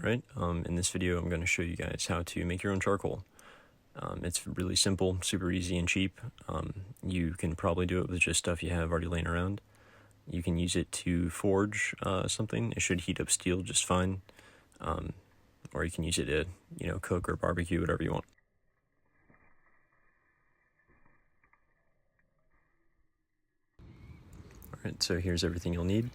Alright, in this video I'm going to show you guys how to make your own charcoal. It's really simple, super easy and cheap. You can probably do it with just stuff you have already laying around. You can use it to forge something. It should heat up steel just fine. Or you can use it to, cook or barbecue, whatever you want. Alright, so here's everything you'll need.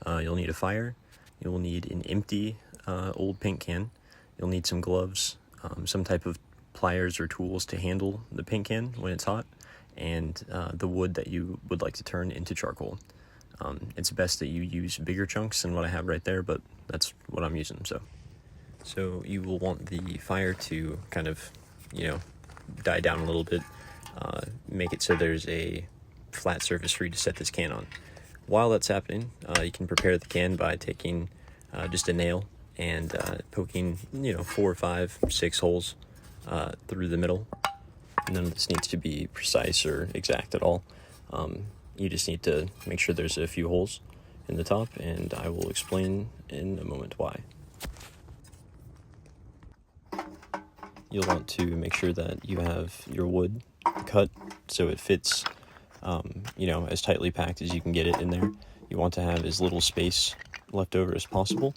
You'll need a fire. You'll need an empty old paint can. You'll need some gloves, some type of pliers or tools to handle the paint can when it's hot, and the wood that you would like to turn into charcoal. It's best that you use bigger chunks than what I have right there, but that's what I'm using. So you will want the fire to kind of, die down a little bit. Make it so there's a flat surface for you to set this can on. While that's happening, you can prepare the can by taking just a nail and poking, 4, 5, 6 holes through the middle. None of this needs to be precise or exact at all. You just need to make sure there's a few holes in the top, and I will explain in a moment why. You'll want to make sure that you have your wood cut so it fits, as tightly packed as you can get it in there. You want to have as little space left over as possible.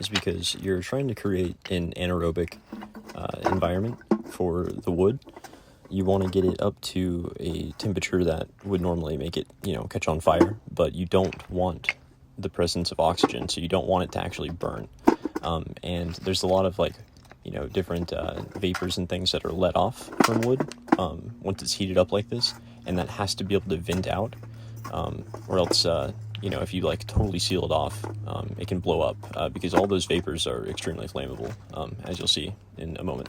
Is because you're trying to create an anaerobic environment for the wood. You want to get it up to a temperature that would normally make it, catch on fire, but you don't want the presence of oxygen, so you don't want it to actually burn. And there's a lot of different vapors and things that are let off from wood once it's heated up like this, and that has to be able to vent out, or else if you totally seal it off, it can blow up because all those vapors are extremely flammable, as you'll see in a moment.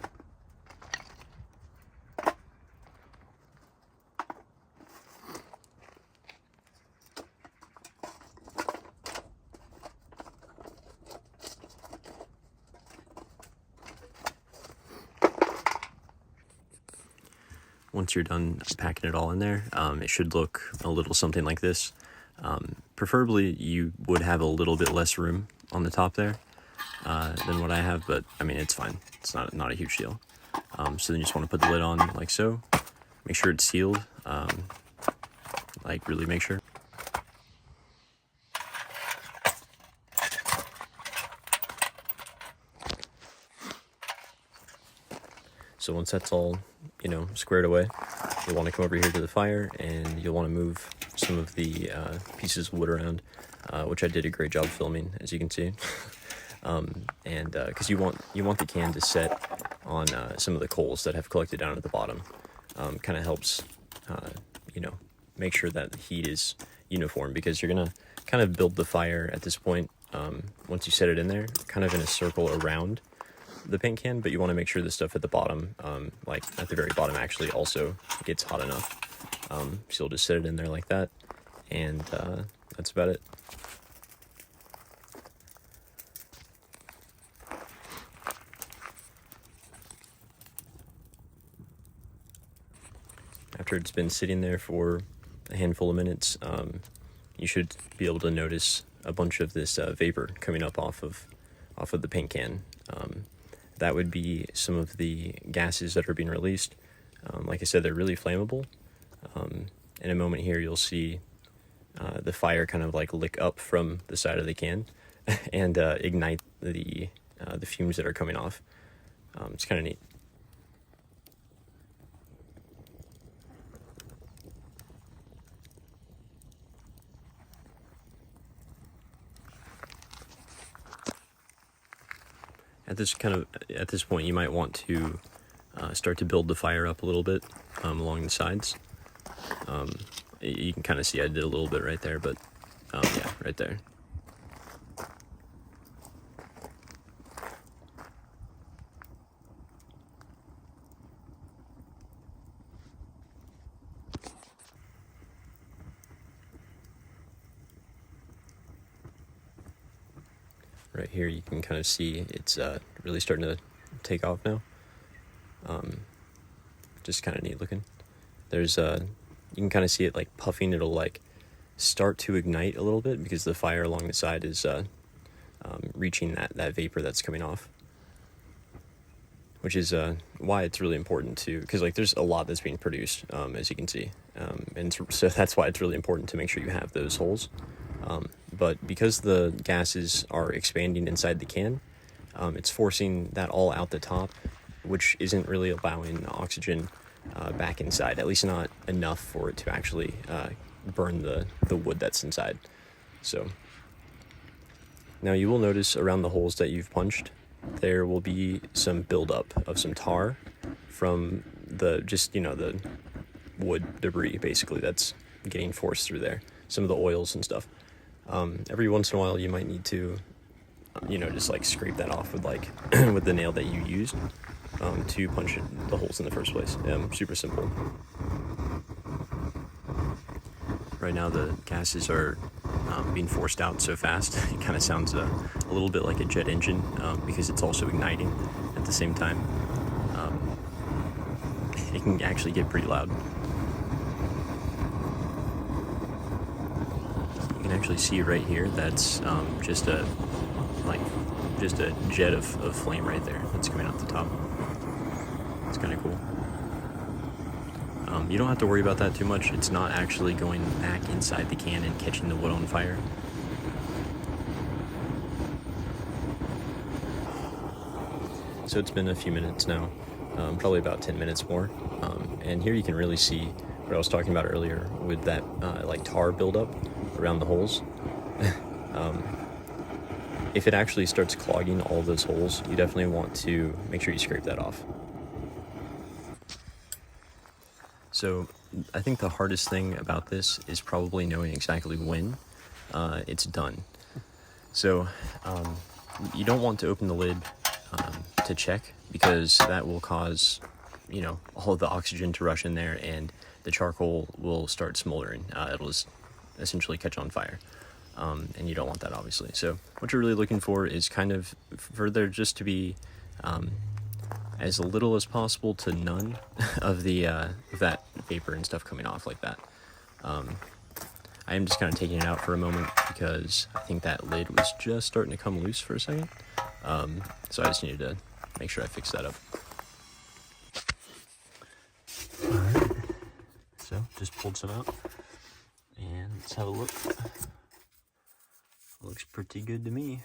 Once you're done packing it all in there, it should look a little something like this. Preferably you would have a little bit less room on the top there than what I have, but I mean, it's fine. It's not a huge deal. So then you just want to put the lid on like so. Make sure it's sealed, really make sure. So once that's all, squared away, you'll want to come over here to the fire, and you'll want to move some of the pieces of wood around, which I did a great job filming, as you can see. Because you want the can to set on some of the coals that have collected down at the bottom. Kind of helps, make sure that the heat is uniform, because you're gonna kind of build the fire at this point. Once you set it in there, kind of in a circle around the paint can, but you want to make sure the stuff at the bottom, at the very bottom, actually also gets hot enough. So you'll just set it in there like that, and that's about it. After it's been sitting there for a handful of minutes, you should be able to notice a bunch of this vapor coming up off of the paint can. That would be some of the gases that are being released. Like I said, they're really flammable. In a moment here, you'll see the fire kind of lick up from the side of the can and ignite the fumes that are coming off. It's kind of neat. At this point, you might want to start to build the fire up a little bit along the sides. You can kind of see I did a little bit right there, but yeah, right there. Right here, you can kind of see it's really starting to take off now. Just kind of neat looking. There's you can kind of see it puffing. It'll start to ignite a little bit because the fire along the side is reaching that vapor that's coming off, which is why it's really important to, because like there's a lot that's being produced, as you can see, and so that's why it's really important to make sure you have those holes. But because the gases are expanding inside the can, it's forcing that all out the top, which isn't really allowing oxygen back inside, at least not enough for it to actually burn the wood that's inside. So now you will notice around the holes that you've punched, there will be some buildup of some tar from the wood debris basically that's getting forced through there, some of the oils and stuff. Every once in a while you might need to just like scrape that off with like with the nail that you used to punch the holes in the first place. Super simple. Right now the gases are being forced out so fast. It kind of sounds a little bit like a jet engine because it's also igniting at the same time. It can actually get pretty loud. You can actually see right here that's just a jet of flame right there that's coming out the top. It's kind of cool. You don't have to worry about that too much. It's not actually going back inside the can and catching the wood on fire. So it's been a few minutes now, probably about 10 minutes more. And here you can really see what I was talking about earlier with that like tar buildup around the holes. If it actually starts clogging all those holes, you definitely want to make sure you scrape that off. So I think the hardest thing about this is probably knowing exactly when it's done. So you don't want to open the lid to check, because that will cause all of the oxygen to rush in there and the charcoal will start smoldering. It'll just essentially catch on fire. And you don't want that, obviously. So what you're really looking for is kind of for there just to be as little as possible to none of the that vapor and stuff coming off like that. I am just kind of taking it out for a moment because I think that lid was just starting to come loose for a second. So I just needed to make sure I fix that up. Alright, so just pulled some out and let's have a look. Looks pretty good to me.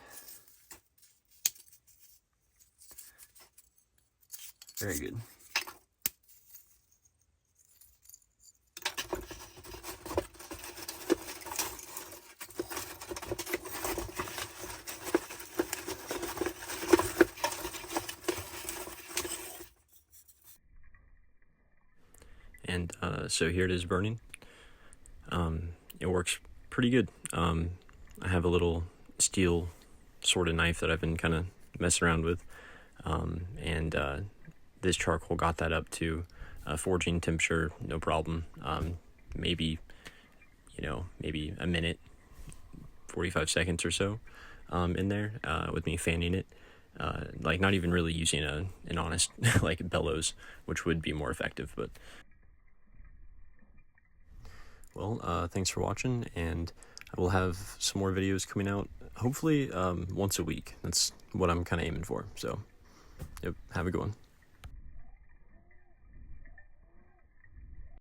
Very good. And so here it is burning. It works pretty good. I have a little steel sort of knife that I've been kind of messing around with, and this charcoal got that up to forging temperature, no problem. Maybe a minute, 45 seconds or so in there with me fanning it, like not even really using an honest like bellows, which would be more effective. But well, thanks for watching, and I will have some more videos coming out, hopefully once a week. That's what I'm kind of aiming for. So, yep, have a good one.